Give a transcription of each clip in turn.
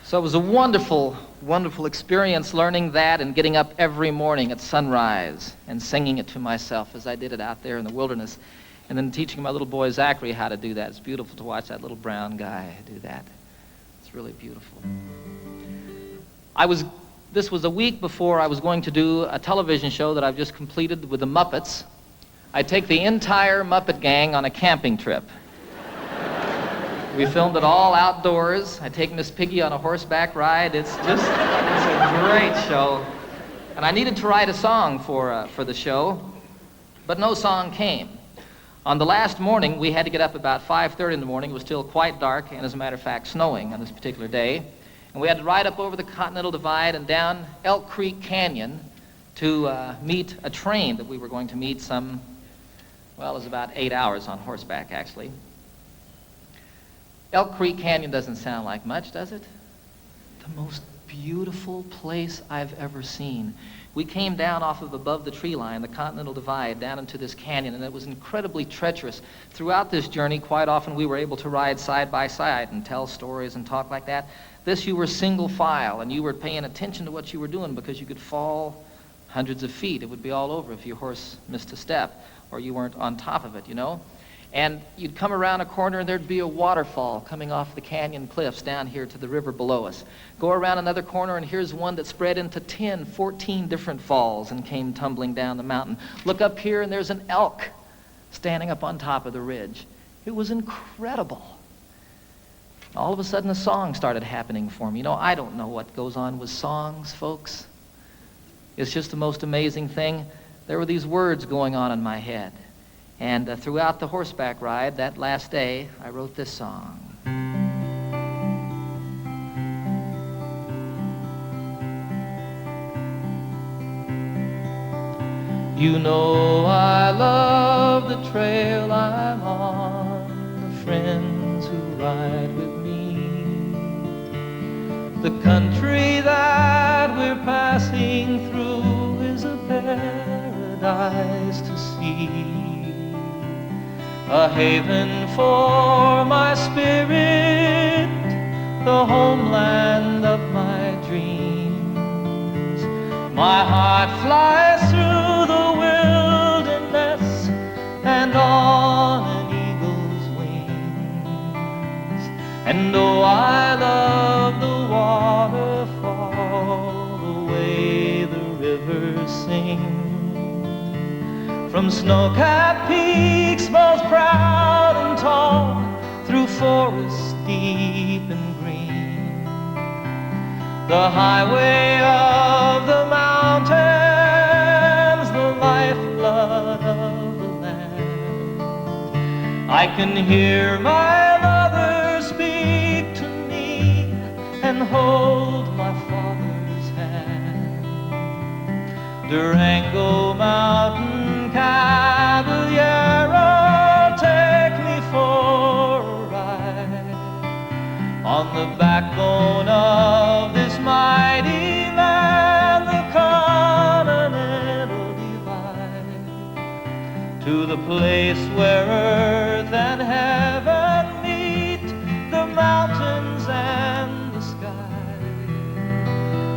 So it was a wonderful, wonderful experience learning that and getting up every morning at sunrise and singing it to myself as I did it out there in the wilderness. And then teaching my little boy Zachary how to do that. It's beautiful to watch that little brown guy do that. It's really beautiful. This was a week before I was going to do a television show that I've just completed with the Muppets. I take the entire Muppet gang on a camping trip. We filmed it all outdoors. I take Miss Piggy on a horseback ride. It's a great show. And I needed to write a song for the show, but no song came. On the last morning, we had to get up about 5:30 in the morning. It was still quite dark, and as a matter of fact, snowing on this particular day. And we had to ride up over the Continental Divide and down Elk Creek Canyon to meet a train that we were going to meet it was about 8 hours on horseback, actually. Elk Creek Canyon doesn't sound like much, does it? The most beautiful place I've ever seen. We came down off of above the tree line, the Continental Divide, down into this canyon, and it was incredibly treacherous. Throughout this journey, quite often we were able to ride side by side and tell stories and talk like that. This, you were single file, and you were paying attention to what you were doing because you could fall hundreds of feet. It would be all over if your horse missed a step or you weren't on top of it, you know? And you'd come around a corner and there'd be a waterfall coming off the canyon cliffs down here to the river below us. Go around another corner and here's one that spread into 10, 14 different falls and came tumbling down the mountain. Look up here and there's an elk standing up on top of the ridge. It was incredible. All of a sudden a song started happening for me. You know, I don't know what goes on with songs, folks. It's just the most amazing thing. There were these words going on in my head. And throughout the horseback ride, that last day, I wrote this song. You know I love the trail I'm on, the friends who ride with me, the country that we're passing through is a paradise to see. A haven for my spirit, the homeland of my dreams. My heart flies through the wilderness and on an eagle's wings. And oh, I love the waterfall, the way the rivers sing. From snow-capped peaks most proud and tall, through forests deep and green, the highway of the mountains, the lifeblood of the land. I can hear my mother speak to me and hold my father's hand. Durango Mountain, Caballero, take me for a ride on the backbone of this mighty land, the Continental Divide, to the place where earth and heaven meet, the mountains and the sky,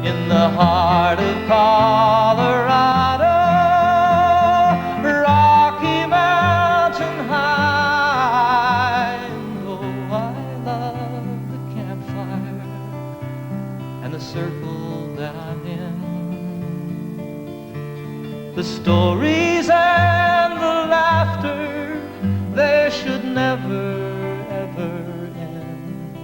in the heart of Colorado. Circle that I'm in, the stories and the laughter, they should never, ever end.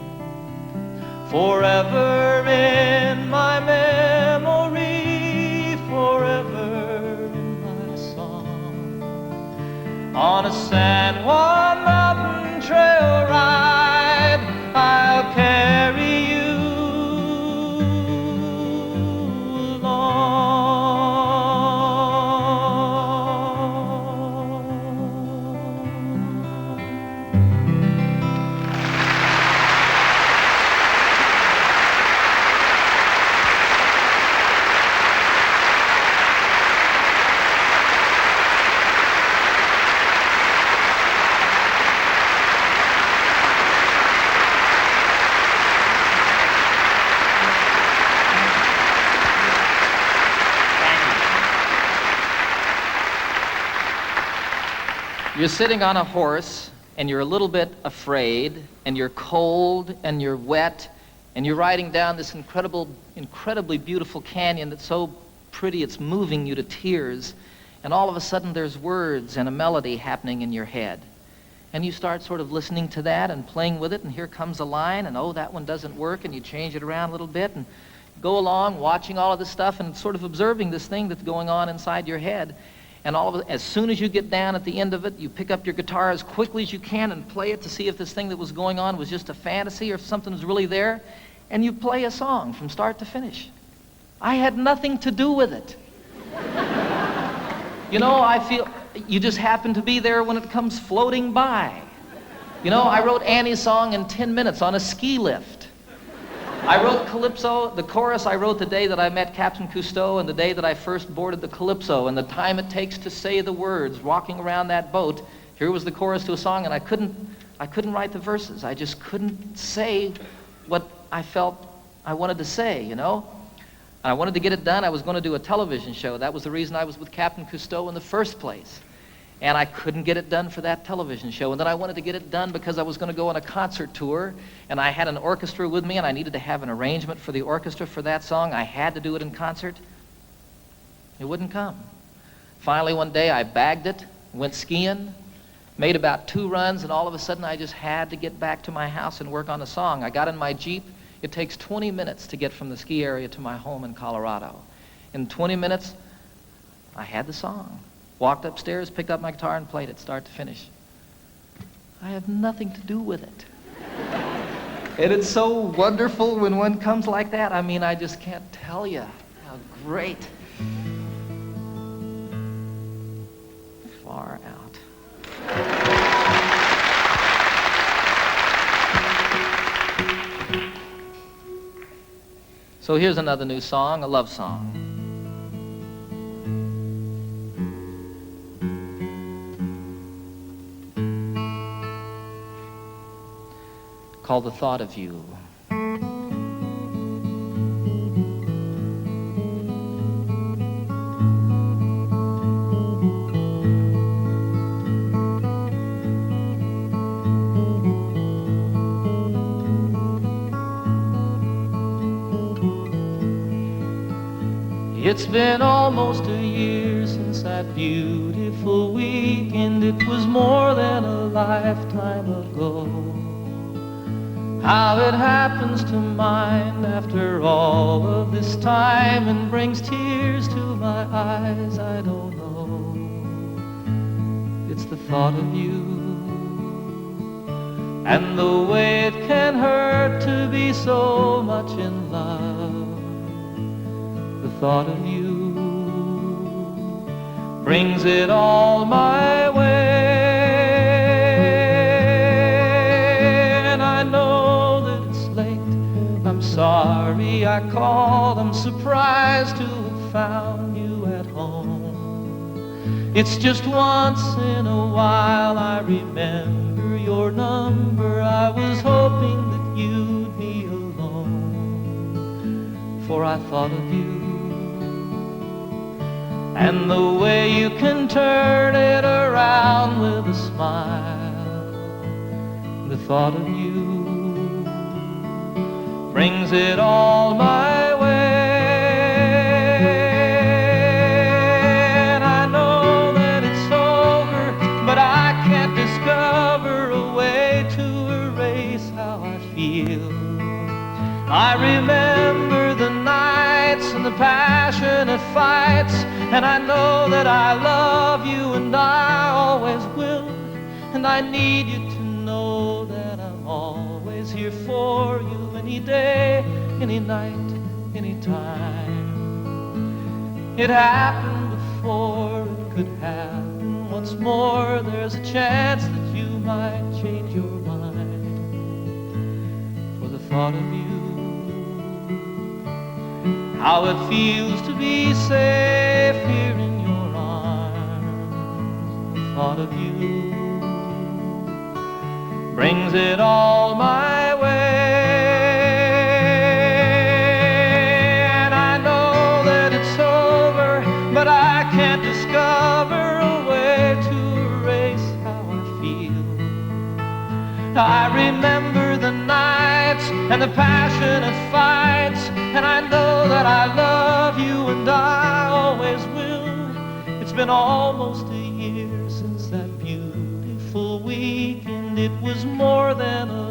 Forever in my memory, forever in my song. On a San Juan mountain trail ride, I'll carry you You're sitting on a horse, and you're a little bit afraid, and you're cold, and you're wet, and you're riding down this incredibly beautiful canyon that's so pretty it's moving you to tears, and all of a sudden there's words and a melody happening in your head. And you start sort of listening to that and playing with it, and here comes a line, and oh, that one doesn't work, and you change it around a little bit, and go along watching all of this stuff and sort of observing this thing that's going on inside your head. And as soon as you get down at the end of it, you pick up your guitar as quickly as you can and play it to see if this thing that was going on was just a fantasy or if something was really there, and you play a song from start to finish. I had nothing to do with it. You know, I feel you just happen to be there when it comes floating by. You know, I wrote Annie's song in 10 minutes on a ski lift. I wrote Calypso, the chorus I wrote the day that I met Captain Cousteau and the day that I first boarded the Calypso, and the time it takes to say the words walking around that boat. Here was the chorus to a song, and I couldn't write the verses. I just couldn't say what I felt I wanted to say, you know. I wanted to get it done. I was going to do a television show. That was the reason I was with Captain Cousteau in the first place. And I couldn't get it done for that television show. And then I wanted to get it done because I was going to go on a concert tour, and I had an orchestra with me, and I needed to have an arrangement for the orchestra for that song. I had to do it in concert. It wouldn't come. Finally, one day, I bagged it, went skiing, made about 2 runs, and all of a sudden, I just had to get back to my house and work on the song. I got in my Jeep. It takes 20 minutes to get from the ski area to my home in Colorado. In 20 minutes, I had the song. Walked upstairs, picked up my guitar, and played it start to finish. I have nothing to do with it. And it's so wonderful when one comes like that. I mean, I just can't tell you how great. Far out. So here's another new song, a love song. Called The Thought of You. It's been almost a year since that beautiful weekend. It was more than a lifetime ago. How it happens to mind after all of this time and brings tears to my eyes, I don't know. It's the thought of you and the way it can hurt to be so much in love. The thought of you brings it all my way. Sorry I called, I'm surprised to have found you at home. It's just once in a while I remember your number. I was hoping that you'd be alone, for I thought of you and the way you can turn it around with a smile. The thought of you brings it all my way. And I know that it's over, but I can't discover a way to erase how I feel. I remember the nights and the passionate fights, and I know that I love you and I always will. And I need you to know that I'm always here for you. Any day, any night, any time. It happened before, it could happen once more. There's a chance that you might change your mind. For the thought of you, how it feels to be safe here in your arms. The thought of you brings it all my way. But I can't discover a way to erase how I remember the nights and the passionate fights, and I know that I love you and I always will. It's been almost a year since that beautiful weekend. It was more than a